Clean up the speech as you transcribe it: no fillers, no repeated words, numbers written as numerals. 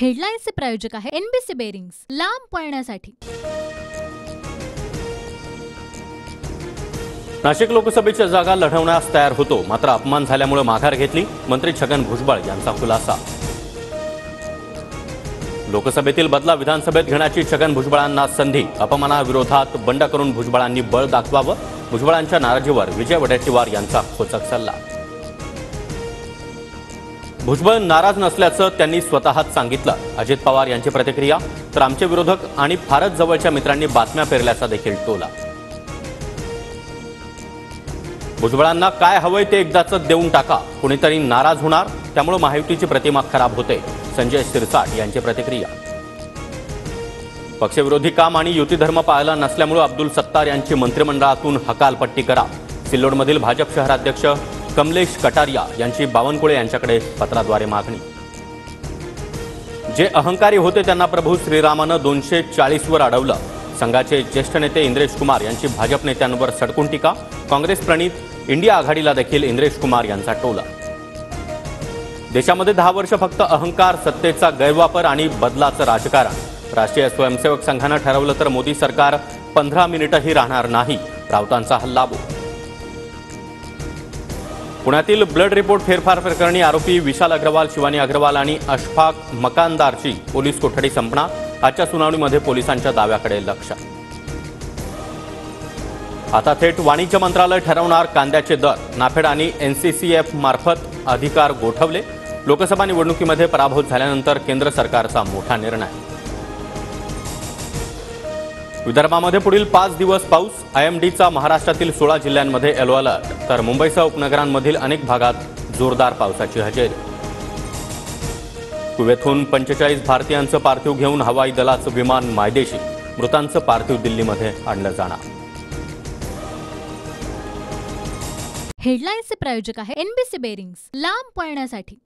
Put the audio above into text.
हेडलाईन्सचे प्रायोजक आहे NBC bearings, लांब पळण्यासाठी। नाशिक लोकसभेच्या जागा लढवण्यास तयार होतो, मात्र अपमान झाल्यामुळे माघार घेतली। मंत्री छगन भुजबळ यांचा खुलासा। लोकसभेतील बदला विधानसभेत घेण्याची छगन भुजबळांना संधी। अपमानाविरोधात बंड करून भुजबळांनी बळ दाखवावं। भुजबळांच्या नाराजीवर विजय वडेट्टीवार यांचा खोचक सल्ला। भुजबळ नाराज नसल्याचं त्यांनी स्वतःच सांगितलं। अजित पवार यांची प्रतिक्रिया। तर आमचे विरोधक आणि फारच जवळच्या मित्रांनी बातम्या पेरल्याचा देखील टोला। भुजबळांना काय हवंय ते एकदाच देऊन टाका, कुणीतरी नाराज होणार, त्यामुळे महायुतीची प्रतिमा खराब होते। संजय शिरसाट यांची प्रतिक्रिया। पक्षविरोधी काम आणि युती धर्म पाळला नसल्यामुळे अब्दुल सत्तार यांची मंत्रिमंडळातून हकालपट्टी करा। सिल्लोडमधील भाजप शहराध्यक्ष कमलेश कटारिया यांची बावनकुळे यांच्याकडे पत्राद्वारे मागणी। जे अहंकारी होते त्यांना प्रभू श्रीरामानं 240 वर अडवलं। संघाचे ज्येष्ठ नेते इंद्रेश कुमार यांची भाजप नेत्यांवर सडकून टीका। काँग्रेस प्रणित इंडिया आघाडीला देखील इंद्रेश कुमार यांचा टोला। देशामध्ये 10 वर्ष फक्त अहंकार, सत्तेचा गैरवापर आणि बदलाचं राजकारण। राष्ट्रीय स्वयंसेवक संघानं ठरवलं तर मोदी सरकार 15 मिनिटंही राहणार नाही। राऊतांचा हल्लाबोल। पुण्यातील ब्लड रिपोर्ट फेरफार प्रकरणी आरोपी विशाल अग्रवाल, शिवानी अग्रवाल आणि अशफाक मकानदारची पोलीस कोठडी संपणार। आजच्या सुनावणीमध्ये पोलिसांच्या दाव्याकडे लक्ष। आता थेट वाणिज्य मंत्रालय ठरवणार कांद्याचे दर। नाफेड आणि एनसीसीएफ मार्फत अधिकार गोठवले। लोकसभा निवडणुकीमध्ये पराभूत झाल्यानंतर केंद्र सरकारचा मोठा निर्णय। विदर्भामध्ये पुढील 5 दिवस पाऊस। आयएमडीचा महाराष्ट्रातील 16 जिल्ह्यांमध्ये येलो अलर्ट, तर मुंबईसह उपनगरांमधील अनेक भागात जोरदार पावसाची हजेरी। कुवेतहून 45 भारतीयांचं पार्थिव घेऊन हवाई दलाचं विमान मायदेशी। मृतांचं पार्थिव दिल्लीमध्ये आणलं जाणार। हेडलाईन्सचे प्रायोजक आहे एनबीसी बेरिंग्स, लांब पळण्यासाठी।